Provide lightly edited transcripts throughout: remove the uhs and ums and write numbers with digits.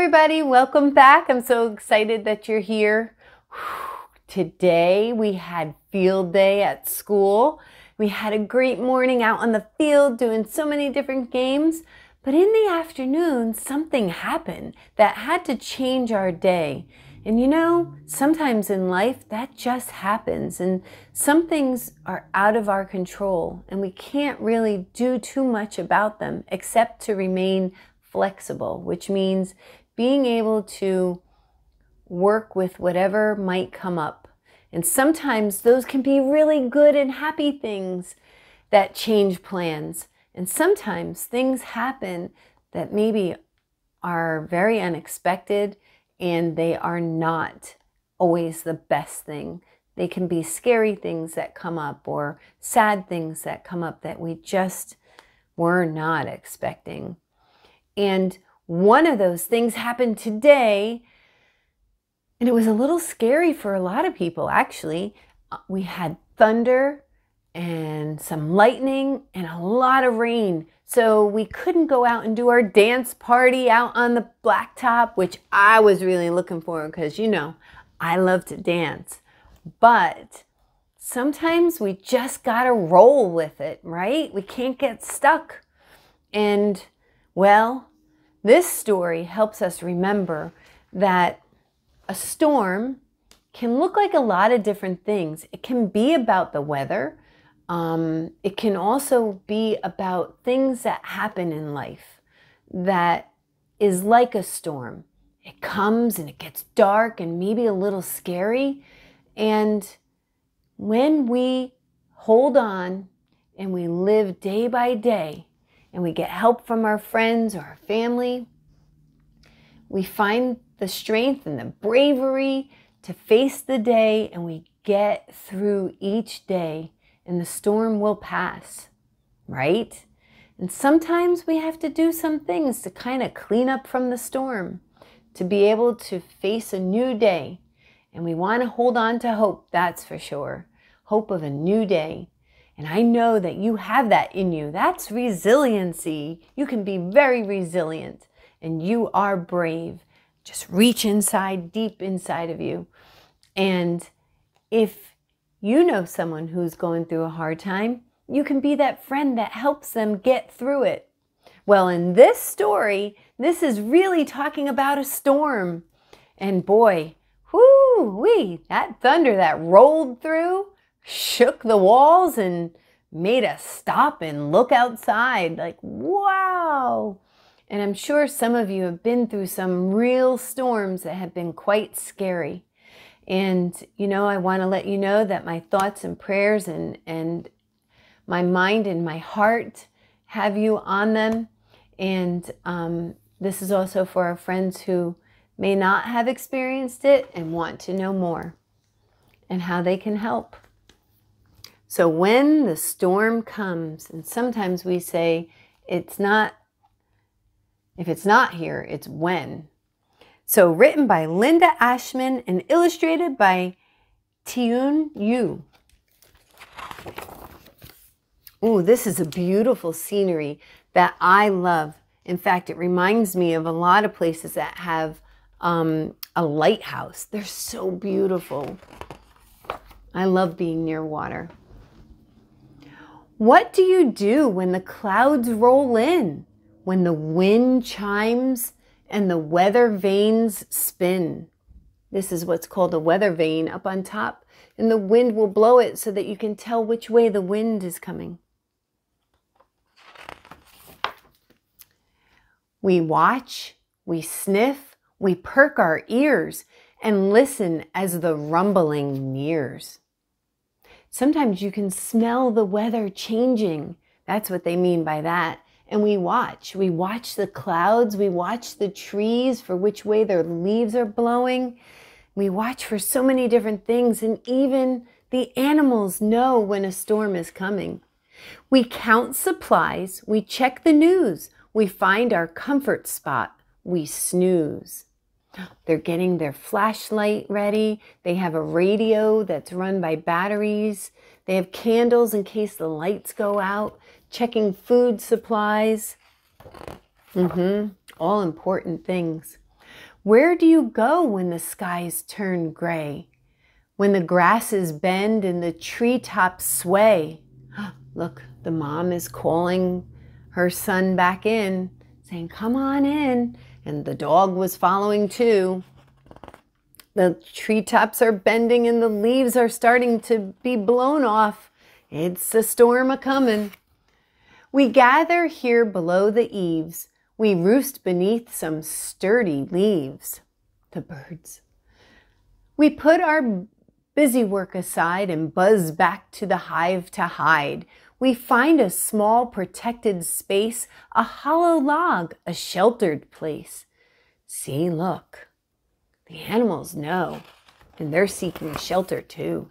everybody, welcome back. I'm so excited that you're here. Today we had field day at school. We had a great morning out on the field doing so many different games. But in the afternoon, something happened that had to change our day. And you know, sometimes in life that just happens, and some things are out of our control and we can't really do too much about them except to remain flexible, which means being able to work with whatever might come up. And sometimes those can be really good and happy things that change plans. And sometimes things happen that maybe are very unexpected and they are not always the best thing. They can be scary things that come up or sad things that come up that we just were not expecting. And one of those things happened today, and it was a little scary for a lot of people, actually. We had thunder and some lightning and a lot of rain. So we couldn't go out and do our dance party out on the blacktop, which I was really looking for because, you know, I love to dance. But sometimes we just gotta roll with it, right? We can't get stuck. And well, this story helps us remember that a storm can look like a lot of different things. It can be about the weather. It can also be about things that happen in life that is like a storm. It comes and it gets dark and maybe a little scary. And when we hold on and we live day by day, and we get help from our friends or our family, we find the strength and the bravery to face the day, and we get through each day, and the storm will pass, right? And sometimes we have to do some things to kind of clean up from the storm, to be able to face a new day. And we want to hold on to hope, that's for sure. Hope of a new day. And I know that you have that in you. That's resiliency. You can be very resilient, and you are brave. Just reach inside, deep inside of you. And if you know someone who's going through a hard time, you can be that friend that helps them get through it. Well, in this story, this is really talking about a storm. And boy, whoo-wee, that thunder that rolled through shook the walls and made us stop and look outside like, wow. And I'm sure some of you have been through some real storms that have been quite scary. And, you know, I want to let you know that my thoughts and prayers and my mind and my heart have you on them. And this is also for our friends who may not have experienced it and want to know more and how they can help. So when the storm comes, and sometimes we say it's not, if it's not here, it's when. So written by Linda Ashman and illustrated by Tiun Yu. Ooh, this is a beautiful scenery that I love. In fact, it reminds me of a lot of places that have a lighthouse. They're so beautiful. I love being near water. What do you do when the clouds roll in, when the wind chimes and the weather vanes spin? This is what's called a weather vane up on top, and the wind will blow it so that you can tell which way the wind is coming. We watch, we sniff, we perk our ears and listen as the rumbling nears. Sometimes you can smell the weather changing. That's what they mean by that. And we watch the clouds, we watch the trees for which way their leaves are blowing. We watch for so many different things, and even the animals know when a storm is coming. We count supplies, we check the news, we find our comfort spot, we snooze. They're getting their flashlight ready. They have a radio that's run by batteries. They have candles in case the lights go out, checking food supplies. All important things. Where do you go when the skies turn gray? When the grasses bend and the treetops sway? Look, the mom is calling her son back in, saying, "Come on in." And the dog was following too. The treetops are bending and the leaves are starting to be blown off. It's a storm a-comin'. We gather here below the eaves. We roost beneath some sturdy leaves. The birds. We put our busy work aside and buzz back to the hive to hide. We find a small protected space, a hollow log, a sheltered place. See, look. The animals know, and they're seeking shelter too.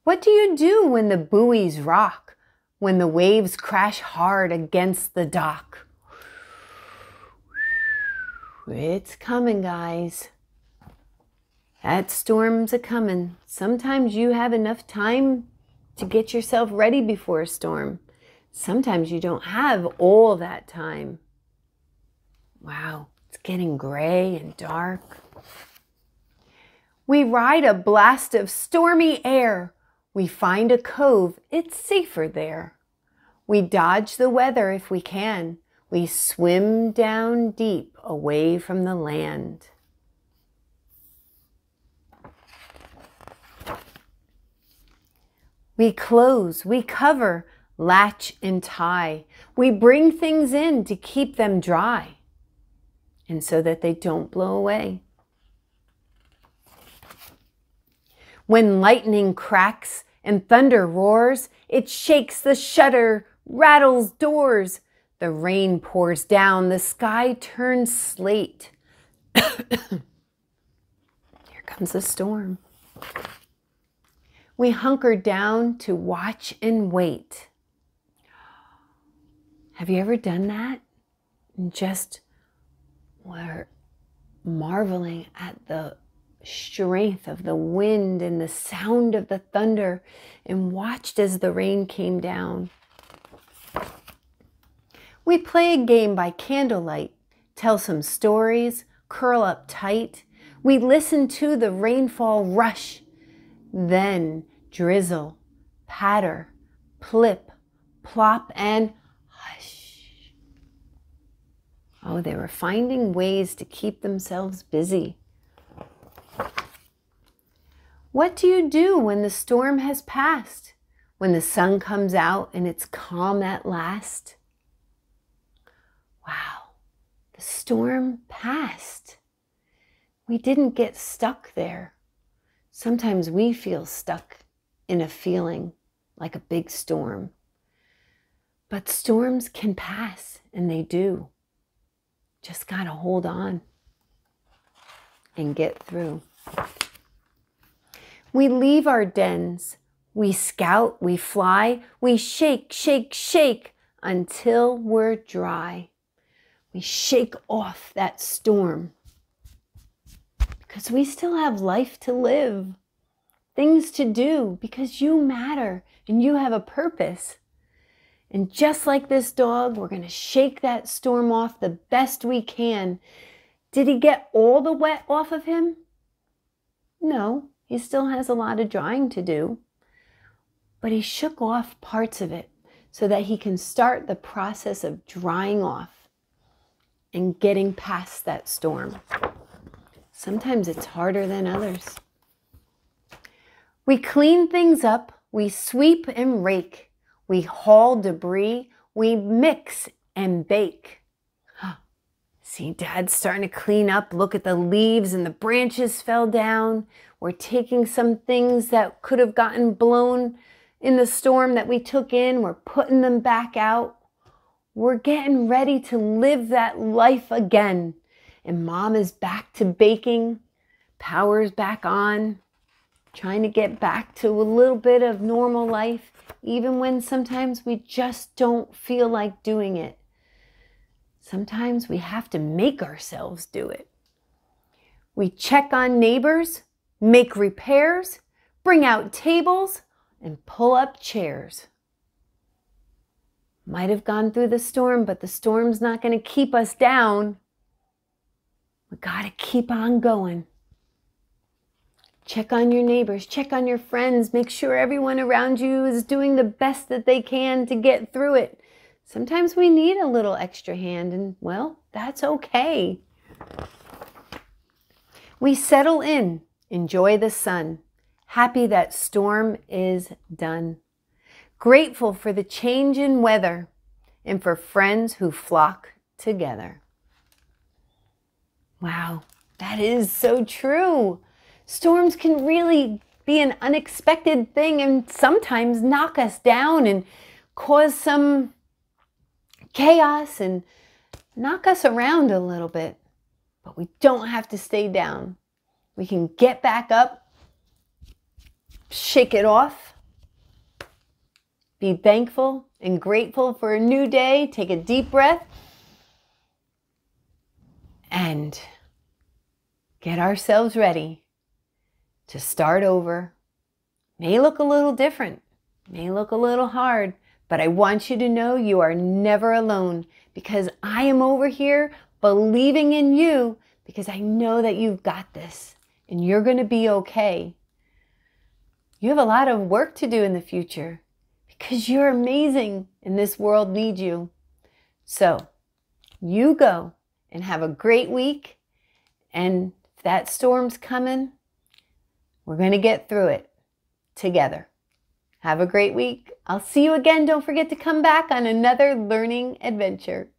What do you do when the buoys rock, when the waves crash hard against the dock? It's coming, guys. That storm's a-comin'. Sometimes you have enough time to get yourself ready before a storm. Sometimes you don't have all that time. Wow, it's getting gray and dark. We ride a blast of stormy air. We find a cove, it's safer there. We dodge the weather if we can. We swim down deep away from the land. We close, we cover, latch and tie. We bring things in to keep them dry and so that they don't blow away. When lightning cracks and thunder roars, it shakes the shutter, rattles doors. The rain pours down, the sky turns slate. Here comes the storm. We hunker down to watch and wait. Have you ever done that? And just were marveling at the strength of the wind and the sound of the thunder and watched as the rain came down. We play a game by candlelight, tell some stories, curl up tight. We listen to the rainfall rush, then drizzle, patter, plip, plop, and hush. Oh, they were finding ways to keep themselves busy. What do you do when the storm has passed? When the sun comes out and it's calm at last? Wow, the storm passed. We didn't get stuck there. Sometimes we feel stuck in a feeling like a big storm. But storms can pass, and they do. Just gotta hold on and get through. We leave our dens, we scout, we fly, we shake, shake, shake until we're dry. We shake off that storm because we still have life to live, things to do, because you matter and you have a purpose. And just like this dog, we're going to shake that storm off the best we can. Did he get all the wet off of him? No. He still has a lot of drying to do, but he shook off parts of it so that he can start the process of drying off and getting past that storm. Sometimes it's harder than others. We clean things up, we sweep and rake, we haul debris, we mix and bake. See, Dad's starting to clean up. Look at the leaves and the branches fell down. We're taking some things that could have gotten blown in the storm that we took in. We're putting them back out. We're getting ready to live that life again. And Mom is back to baking. Power's back on. Trying to get back to a little bit of normal life, even when sometimes we just don't feel like doing it. Sometimes we have to make ourselves do it. We check on neighbors, make repairs, bring out tables, and pull up chairs. Might have gone through the storm, but the storm's not going to keep us down. We're got to keep on going. Check on your neighbors, check on your friends, make sure everyone around you is doing the best that they can to get through it. Sometimes we need a little extra hand, and well, that's okay. We settle in, enjoy the sun, happy that storm is done. Grateful for the change in weather and for friends who flock together. Wow, that is so true. Storms can really be an unexpected thing and sometimes knock us down and cause some chaos and knock us around a little bit. But we don't have to stay down. We can get back up, shake it off, be thankful and grateful for a new day. Take a deep breath and get ourselves ready to start over. May look a little different, may look a little hard, but I want you to know you are never alone, because I am over here believing in you, because I know that you've got this and you're going to be okay. You have a lot of work to do in the future because you're amazing and this world needs you. So you go and have a great week, and if that storm's coming, we're going to get through it together. Have a great week. I'll see you again. Don't forget to come back on another learning adventure.